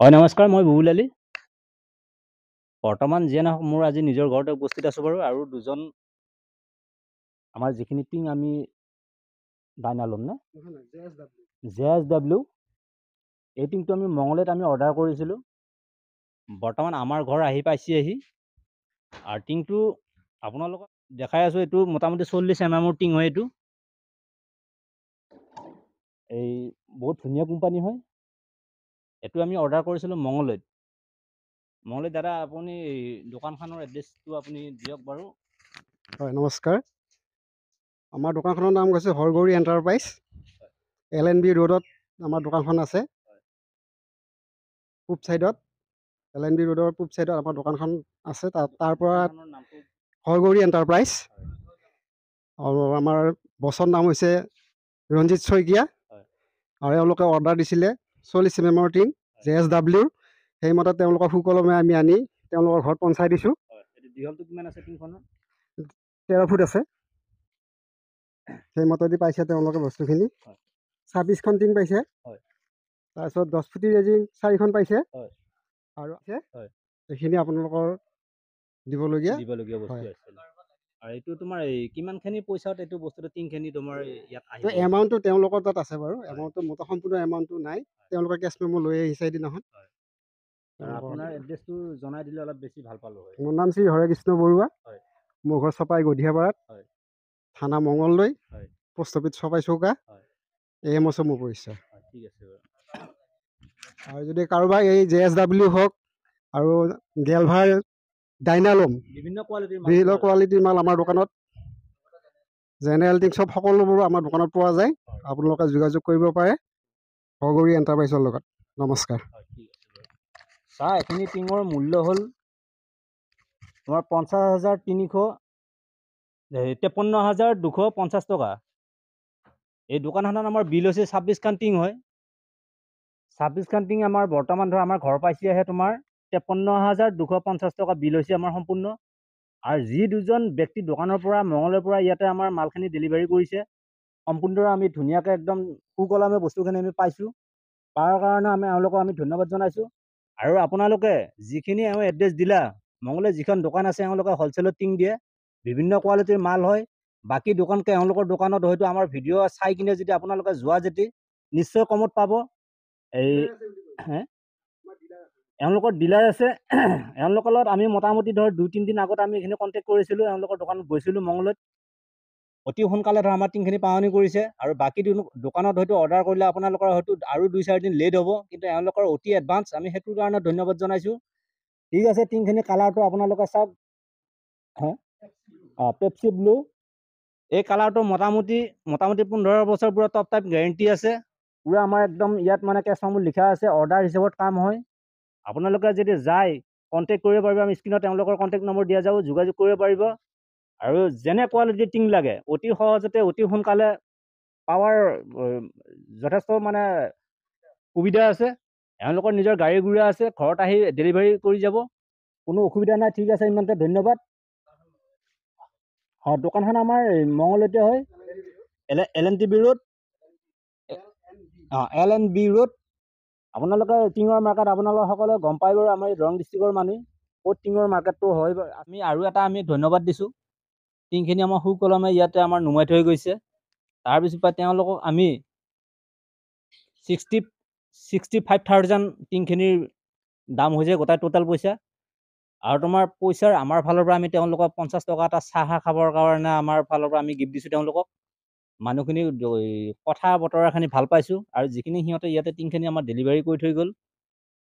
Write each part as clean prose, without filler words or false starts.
হয় নমস্কাৰ, মই বুবুল আলী। বৰ্তমান যিয়ে নহওক মোৰ আজি নিজৰ ঘৰতে উপস্থিত আছোঁ বাৰু, আৰু দুজন আমাৰ যিখিনি টিং আমি ডাইনালম নে JSW এই টিংটো আমি মঙলদৈত আমি অৰ্ডাৰ কৰিছিলোঁ। বৰ্তমান আমাৰ ঘৰ আহি পাইছেহি, আৰু টিংটো আপোনালোকক দেখাই আছোঁ। এইটো মোটামুটি 40 mm টিং হয়। এইটো এই বহুত ধুনীয়া কোম্পানী হয়। এইটো আমি অৰ্ডাৰ কৰিছিলোঁ মঙলদৈত। দাদা আপুনি দোকানখনৰ এড্ৰেছটো আপুনি দিয়ক বাৰু। হয় নমস্কাৰ, আমাৰ দোকানখনৰ নাম হৈছে হৰগৌৰী এণ্টাৰপ্ৰাইজ। LNB ৰোডত আমাৰ দোকানখন আছে। পূব ছাইডত LNB ৰোডৰ পূব ছাইডত আমাৰ দোকানখন আছে। তাৰ পৰা হৰগৌৰী এণ্টাৰপ্ৰাইজ, আৰু আমাৰ বছৰ নাম হৈছে ৰঞ্জিত শইকীয়া, আৰু এওঁলোকে অৰ্ডাৰ দিছিলে 40 mm টিং JSW। সেইমতে তেওঁলোকৰ সুকলমে আমি আনি তেওঁলোকৰ ঘৰত পঞ্চাই দিছোঁ। 13 ফুট আছে। সেইমতেদি পাইছে তেওঁলোকে বস্তুখিনি। 26খন টিং পাইছে। তাৰপিছত 10 ফুটি ৰেজিং 4খন পাইছে, আৰু আছে এইখিনি আপোনালোকৰ দিবলগীয়া বস্তু আছিল। আৰু এইটো তোমাৰ কিমানখিনি পইচাত এইটো বস্তুটো টিংখিনি তোমাৰ ইয়াত আহিব? এমাউণ্টটো তেওঁলোকৰ তাত আছে বাৰু। এমাউণ্টটো মোটা সম্পূৰ্ণ এমাউণ্টটো নাই, তেওঁলোকে কেছ মেমো লৈ আহিছে এদিনাখন। আপোনাৰ এড্ৰেছটো জনাই দিলে অলপ বেছি ভাল পালোঁ হয়। মোৰ নাম শ্ৰী হৰে কৃষ্ণ বৰুৱা। মোৰ ঘৰ চপাই গধিয়াপাৰাত, থানা মঙলদৈ, পোষ্ট অফিচ চপাই চৌকা, AMO মোৰ পৰিচয়। ঠিক আছে বাৰু। আৰু যদি কাৰোবাৰ এই JSW হওক আৰু গেলভাৰ, ডাইনালম, বিভিন্ন কোৱালিটিৰ মাল আমাৰ দোকানত, জেনেৰেল টিং চব সকলোবোৰ আমাৰ দোকানত পোৱা যায়। আপোনালোকে যোগাযোগ কৰিব পাৰে হৰগৌৰী এণ্টাৰপ্ৰাইজৰ লগত। নমস্কাৰ। ছাৰ, এইখিনি টিঙৰ মূল্য হ'ল তোমাৰ 50,250 টকা। এই দোকানখনত আমাৰ বিল হৈছে 26খন টিং হয়। 26খন টিং আমাৰ বৰ্তমান ধৰ আমাৰ ঘৰ পাইছে আহে তোমাৰ 53,250 টকা বিল হৈছে আমাৰ সম্পূৰ্ণ। আৰু যি দুজন ব্যক্তি দোকানৰ পৰা মঙলৰ পৰা ইয়াতে আমাৰ মালখিনি ডেলিভাৰী কৰিছে, সম্পূৰ্ণ আমি ধুনীয়াকৈ একদম সুকলমে বস্তুখিনি আমি পাইছোঁ। তাৰ কাৰণে এওঁলোকক আমি ধন্যবাদ জনাইছোঁ। আৰু আপোনালোকে যিখিনি এড্ৰেছ দিলা, মঙলদৈত যিখন দোকান আছে এওঁলোকে হ'লচেলত টিং দিয়ে, বিভিন্ন কোৱালিটিৰ মাল হয়। বাকী দোকানকৈ এওঁলোকৰ দোকানত হয়তো আমাৰ ভিডিঅ' চাই কিনে যদি আপোনালোকে যোৱা যদি নিশ্চয় কমত পাব। এওঁলোকৰ ডিলাৰ আছে। এওঁলোকৰ লগত আমি মোটামুটি ধৰ 2-3 দিন আগত আমি এইখিনি কণ্টেক্ট কৰিছিলোঁ। এওঁলোকৰ দোকানত গৈছিলোঁ মঙলদৈত। অতি সোনকালে ধৰ আমাৰ টিংখিনি পাৱনি কৰিছে। আৰু বাকী দোকানত হয়তো অৰ্ডাৰ কৰিলে আপোনালোকৰ হয়তো আৰু 2-4 দিন লেট হ'ব, কিন্তু এওঁলোকৰ অতি এডভান্স। আমি সেইটোৰ কাৰণে ধন্যবাদ জনাইছোঁ। ঠিক আছে, টিংখিনি কালাৰটো আপোনালোকে চাওক। পেপচি ব্লু এই কালাৰটো মোটামুটি 15 বছৰ পুৰা টপ টাইপ গেৰেণ্টি আছে। পুৰা আমাৰ একদম ইয়াত মানে কেছ মেমো লিখা আছে, অৰ্ডাৰ হিচাপত কাম হয়। আপোনালোকে যদি যায় কণ্টেক্ট কৰিব পাৰিব। আমি স্ক্ৰীণত তেওঁলোকৰ কণ্টেক্ট নম্বৰ দিয়া যাব, যোগাযোগ কৰিব পাৰিব। আৰু যেনে কোৱালিটিৰ টিং লাগে অতি সহজতে অতি সোনকালে পাৱাৰ যথেষ্ট মানে সুবিধা আছে। এওঁলোকৰ নিজৰ গাড়ী গুৰা আছে, ঘৰত আহি ডেলিভাৰী কৰি যাব, কোনো অসুবিধা নাই। ঠিক আছে, ইমানতে ধন্যবাদ। দোকানখন আমাৰ মঙলদৈতে হয়, LNB ৰোড। LNB road. আপোনালোকে টিঙৰ মাৰ্কেট আপোনালোকে সকলোৱে গম পাই বাৰু। আমাৰ দৰং ডিষ্ট্ৰিক্টৰ মানুহ ক'ত টিঙৰ মাৰ্কেটটো হয়। আমি আৰু এটা আমি ধন্যবাদ দিছোঁ। টিংখিনি আমাৰ সুকলমে ইয়াতে আমাৰ নুমাই থৈ গৈছে। তাৰপিছত তেওঁলোকক আমি 65,000 টিংখিনিৰ দাম হৈছে গোটাই টোটেল পইচা। আৰু তোমাৰ পইচাৰ আমাৰ ফালৰ পৰা আমি তেওঁলোকক 50 টকা এটা চাহ খাবৰ কাৰণে আমাৰ ফালৰ পৰা আমি গিফ্ট দিছোঁ তেওঁলোকক। মানুহখিনি কথা বতৰাখিনি ভাল পাইছোঁ। আৰু যিখিনি সিহঁতে ইয়াতে টিংখিনি আমাৰ ডেলিভাৰী কৰি থৈ গ'ল,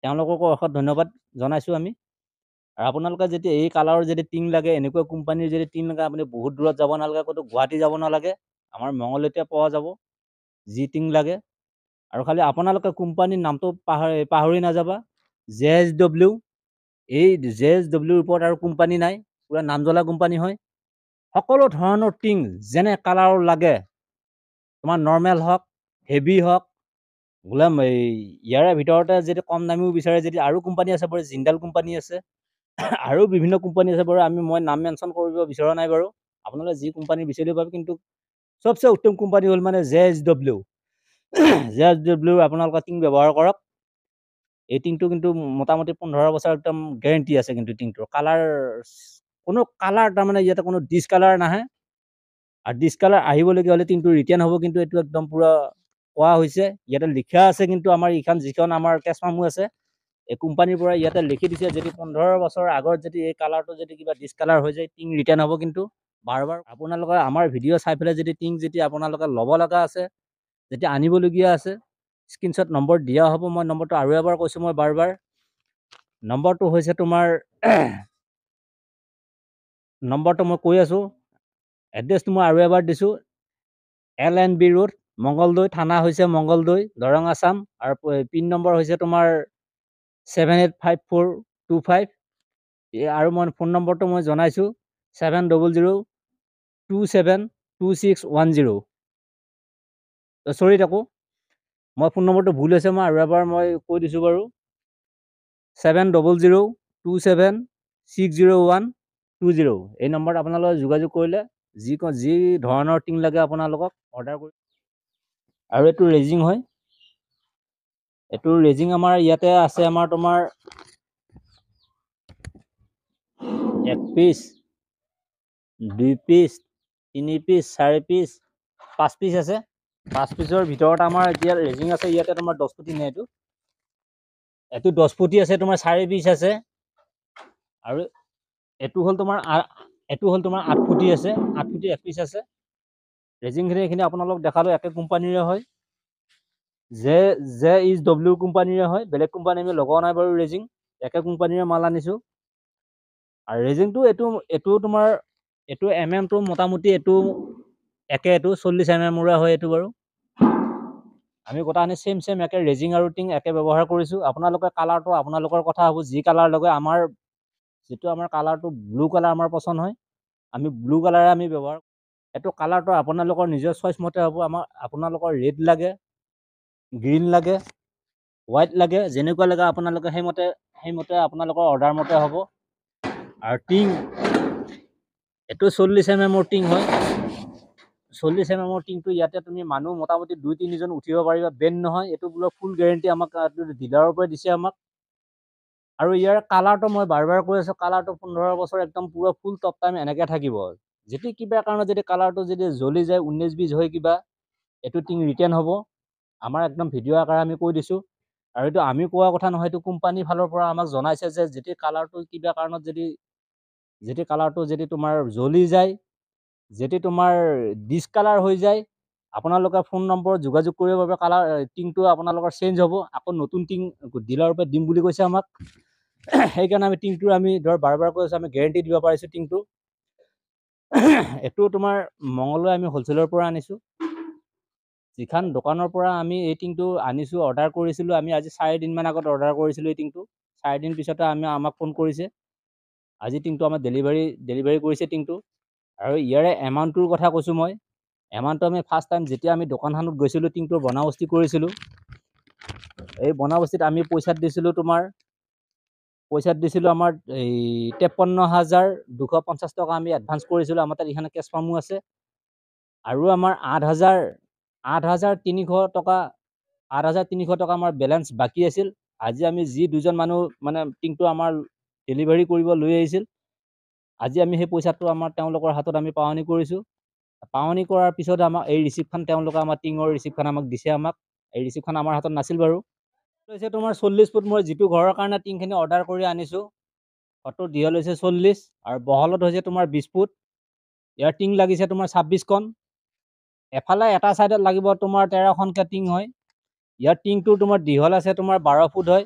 তেওঁলোককো অশেষ ধন্যবাদ জনাইছোঁ আমি। আৰু আপোনালোকে যেতিয়া এই কালাৰৰ যদি টিং লাগে, এনেকুৱা কোম্পানীৰ যদি টিং লাগে, আপুনি বহুত দূৰত যাব নালাগে, ক'তো গুৱাহাটী যাব নালাগে, আমাৰ মঙলদৈতে পোৱা যাব যি টিং লাগে। আৰু খালি আপোনালোকে কোম্পানীৰ নামটো পাহৰি নাযাবা, JSW। এই JSWৰ ওপৰত আৰু কোম্পানী নাই, পুৰা নাম জ্বলা কোম্পানী হয়। সকলো ধৰণৰ টিং যেনে কালাৰৰ লাগে, তোমাৰ নৰ্মেল হওক, হেভি হওক, বোলে ইয়াৰে ভিতৰতে যদি কম দামীও বিচাৰে, যদি আৰু কোম্পানী আছে বাৰু, জিন্দাল কোম্পানী আছে, আৰু বিভিন্ন কোম্পানী আছে বাৰু। মই নাম মেনশ্যন কৰিব বিচৰা নাই বাৰু। আপোনালোকে যি কোম্পানী বিচাৰিব পাব, কিন্তু চবচে উত্তম কোম্পানী হ'ল মানে JSW। JSW আপোনালোকে টিং ব্যৱহাৰ কৰক। এই টিংটো কিন্তু মোটামুটি 15 বছৰ একদম গেৰেণ্টি আছে কিন্তু টিংটোৰ কালাৰ কোনো কালাৰ তাৰমানে ইয়াতে কোনো ডিছকালাৰ নাহে আৰু ডিছকালাৰ আহিবলগীয়া হ'লে টিংটো ৰিটাৰ্ণ হ'ব কিন্তু এইটো একদম পূৰা কোৱা হৈছে ইয়াতে লিখা আছে কিন্তু আমাৰ এইখন যিখন আমাৰ কেছ মামু আছে এই কোম্পানীৰ পৰা ইয়াতে লিখি দিছে যদি 15 বছৰ আগত যদি এই কালাৰটো যদি কিবা ডিছকালাৰ হৈ যায় টিং ৰিটাৰ্ণ হ'ব কিন্তু বাৰ আপোনালোকে আমাৰ ভিডিঅ' চাই পেলাই যদি টিং যদি আপোনালোকে ল'ব লগা আছে যেতিয়া আনিবলগীয়া আছে স্ক্ৰীনশ্বট নম্বৰ দিয়া হ'ব মই নম্বৰটো আৰু এবাৰ কৈছোঁ মই বাৰ নম্বৰটো হৈছে তোমাৰ নম্বৰটো মই কৈ আছোঁ এড্ৰেছটো মই আৰু এবাৰ দিছোঁ LNB ৰোড মংগলদৈ থানা হৈছে মংগলদৈ দৰং আছাম আৰু পিন নম্বৰ হৈছে তোমাৰ 785425 আৰু মই ফোন নম্বৰটো মই জনাইছোঁ 700272610 চৰি থাকোঁ মই ফোন নম্বৰটো ভুল হৈছে মই আৰু এবাৰ মই কৈ দিছোঁ বাৰু 70027260120 এই নম্বৰত আপোনালোকে যোগাযোগ কৰিলে যি ধৰণৰ টিং লাগে আপোনালোকক অৰ্ডাৰ কৰি আৰু এইটো ৰেজিং হয় এইটো ৰেজিং আমাৰ ইয়াতে আছে আমাৰ তোমাৰ 1 piece 2 piece 3 piece 4 piece 5 piece আছে 5 পিচৰ ভিতৰত আমাৰ এতিয়া ৰেজিং আছে ইয়াতে তোমাৰ 10 ফুটি নে এইটো 10 ফুটি আছে তোমাৰ 4 পিচ আছে আৰু এইটো হ'ল তোমাৰ 8 ফুটি আছে 8 ফুটি 1 পিচ আছে ৰেজিংখিনি এইখিনি আপোনালোক দেখালোঁ একে কোম্পানীৰে হয় JSW কোম্পানীৰে হয় বেলেগ কোম্পানী আমি লগোৱা নাই বাৰু ৰেজিং একে কোম্পানীৰে মাল আনিছোঁ আৰু ৰেজিংটো এইটো তোমাৰ এইটো MM টো মোটামুটি এইটো একে এইটো 40 MM হয় এইটো বাৰু আমি গোটাখিনি সেম একে ৰেজিং আৰু টিং একে ব্যৱহাৰ কৰিছোঁ আপোনালোকে কালাৰটো আপোনালোকৰ কথা হ'ব যি কালাৰ লগে আমাৰ যিটো আমাৰ কালাৰটো ব্লু কালাৰ আমাৰ পচন্দ হয় আমি ব্লু কালাৰে আমি ব্যৱহাৰ এইটো কালাৰটো আপোনালোকৰ নিজৰ চইচ মতে হ'ব আমাৰ আপোনালোকৰ ৰেড লাগে গ্ৰীণ লাগে হোৱাইট লাগে যেনেকুৱা লাগে আপোনালোকে সেইমতে আপোনালোকৰ অৰ্ডাৰ মতে হ'ব আৰু টিং এইটো 40 MM টিং হয় 40 MM টিংটো ইয়াতে তুমি মানুহ মোটামুটি 2-3 জন উঠিব পাৰিবা বেন নহয় এইটো বোলে ফুল গেৰেণ্টি আমাক ডিলাৰৰ পৰা দিছে আমাক আৰু ইয়াৰ কালাৰটো মই বাৰ কৈ আছোঁ কালাৰটো 15 বছৰ একদম পুৰা ফুল টপ টাইম এনেকৈ থাকিব যদি কিবা কাৰণত যদি কালাৰটো যদি জ্বলি যায় 19-20 হয় কিবা এইটো টিং ৰিটাৰ্ণ হ'ব আমাৰ একদম ভিডিঅ' আকাৰে আমি কৈ দিছোঁ আৰু এইটো আমি কোৱা কথা নহয় এইটো কোম্পানীৰ ফালৰ পৰা আমাক জনাইছে যে যদি কালাৰটো কিবা কাৰণত যদি কালাৰটো যদি তোমাৰ জ্বলি যায় যদি তোমাৰ ডিছকালাৰ হৈ যায় আপোনালোকে ফোন নম্বৰত যোগাযোগ কৰিব বাবে কালাৰ টিংটো আপোনালোকৰ চেঞ্জ হ'ব আকৌ নতুন টিং ডিলাৰৰ পৰা দিম বুলি কৈছে আমাক সেইকাৰণে আমি টিংটো আমি ধৰ বাৰ কৈ আছোঁ আমি গেৰেণ্টি দিব পাৰিছোঁ টিংটো এইটো তোমাৰ মংগলদৈ আমি হ'লচেলৰ পৰা আনিছোঁ যিখন দোকানৰ পৰা আমি এই টিংটো আনিছোঁ অৰ্ডাৰ কৰিছিলোঁ আমি আজি 4 দিনমান আগত অৰ্ডাৰ কৰিছিলোঁ এই টিংটো 4 দিন পিছতে আমাক ফোন কৰিছে আজি টিংটো আমাৰ ডেলিভাৰী কৰিছে টিংটো আৰু ইয়াৰে এমাউণ্টটোৰ কথা কৈছোঁ মই এমাউণ্টটো আমি ফাৰ্ষ্ট টাইম যেতিয়া আমি দোকানখনত গৈছিলোঁ টিংটোৰ বনাবস্তি কৰিছিলোঁ এই বনাবস্তিত আমি পইচাত দিছিলোঁ আমাৰ এই 53,250 টকা আমি এডভান্স কৰিছিলোঁ আমাৰ তাত এইখানে কেছ মামু আছে আৰু আমাৰ 8,300 টকা আমাৰ বেলেঞ্চ বাকী আছিল আজি আমি যি দুজন মানুহ মানে টিংটো আমাৰ ডেলিভাৰী কৰিব লৈ আহিছিল আজি আমি সেই পইচাটো আমাৰ তেওঁলোকৰ হাতত আমি পাৱনি কৰিছোঁ পাৱনি কৰাৰ পিছত আমাক এই ৰিচিপ্টখন তেওঁলোকে আমাৰ টিঙৰ ৰিচিপ্টখন আমাক দিছে আমাক এই ৰিচিপ্টখন আমাৰ হাতত নাছিল বাৰু হৈছে তোমাৰ 40 ফুট মই যিটো ঘৰৰ কাৰণে টিংখিনি অৰ্ডাৰ কৰি আনিছোঁ ফটো দীঘল হৈছে 40 আৰু বহলত হৈছে তোমাৰ 20 ফুট ইয়াৰ টিং লাগিছে তোমাৰ 26খন এফালে এটা ছাইডত লাগিব তোমাৰ 13খনকৈ টিং হয় ইয়াৰ টিংটো তোমাৰ দীঘল আছে তোমাৰ 12 ফুট হয়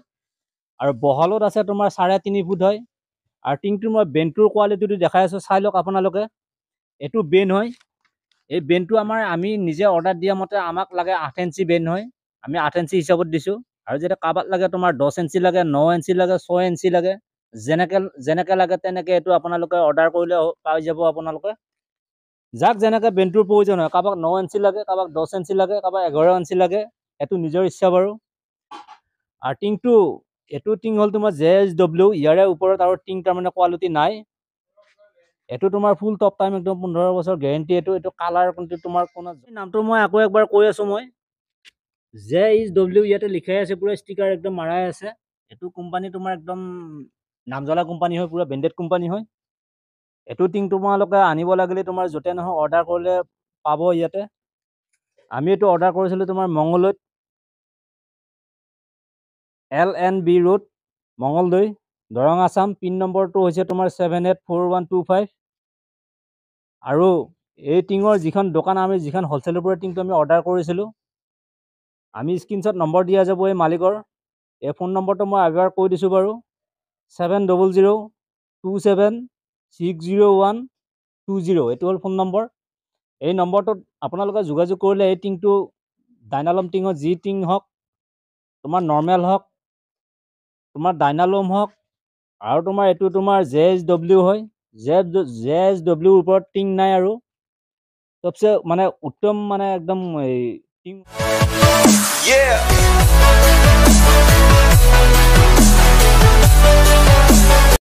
আৰু বহলত আছে তোমাৰ 3.5 ফুট হয় আৰু টিংটোৰ মই বেণ্ডটোৰ কোৱালিটিটো দেখাই আছোঁ চাই লওক আপোনালোকে এইটো বেণ্ড হয় এই বেণ্ডটো আমি নিজে অৰ্ডাৰ দিয়া মতে আমাক লাগে 8 ইঞ্চি বেণ্ড হয় আমি 8 ইঞ্চি হিচাপত দিছোঁ আৰু যেতিয়া কাৰোবাক লাগে তোমাৰ 10 ইঞ্চি লাগে 9 ইঞ্চি লাগে 6 ইঞ্চি লাগে যেনেকৈ লাগে তেনেকৈ এইটো আপোনালোকে অৰ্ডাৰ কৰিলে পাই যাব আপোনালোকে যাক যেনেকৈ বেণ্ডটোৰ প্ৰয়োজন হয় কাৰোবাক 9 ইঞ্চি লাগে কাৰোবাক 10 ইঞ্চি লাগে কাৰোবাক 11 ইঞ্চি লাগে এইটো নিজৰ ইচ্ছা বাৰু আৰু টিংটো এইটো টিং হ'ল তোমাৰ JSW ইয়াৰে ওপৰত আৰু টিং তাৰমানে কোৱালিটি নাই এইটো তোমাৰ ফুল টপ টাইম একদম 15 বছৰ গেৰেণ্টি এইটো কালাৰ কিন্তু তোমাৰ কোনো নামটো মই আকৌ একবাৰ কৈ আছোঁ মই JSW ইয়াতে লিখাই আছে পুৰা ষ্টিকাৰ একদম মাৰাই আছে এইটো কোম্পানী তোমাৰ একদম নামজ্বলা কোম্পানী হয়, পুৰা ব্ৰেণ্ডেড কোম্পানী হয়। এইটো টিং তোমালোকে আনিব লাগিলে তোমাৰ য'তে নহয় অৰ্ডাৰ কৰিলে পাব ইয়াতে। আমি এইটো অৰ্ডাৰ কৰিছিলোঁ তোমাৰ মঙলদৈত, LNB road, Mangaldai, Darrang Assam. Pin নম্বৰটো হৈছে তোমাৰ 784125। আৰু এই টিঙৰ যিখন দোকান, আমি যিখন হ'লচেলৰ পৰা টিংটো আমি অৰ্ডাৰ কৰিছিলোঁ, আমি স্ক্ৰীনশ্বট নম্বৰ দিয়া যাব এই মালিকৰ। এই ফোন নম্বৰটো মই এবাৰ কৈ দিছোঁ বাৰু, 7002760120। এইটো হ'ল ফোন নম্বৰ। এই নম্বৰটোত আপোনালোকে যোগাযোগ কৰিলে এই টিংটো, ডাইনালম টিঙৰ যি টিং হওক, তোমাৰ নৰ্মেল হওক, তোমাৰ ডাইনালম হওক, আৰু তোমাৰ এইটো তোমাৰ JSW হয়। JSWৰ ওপৰত টিং নাই আৰু চবচে মানে উত্তম মানে একদম এই টিং।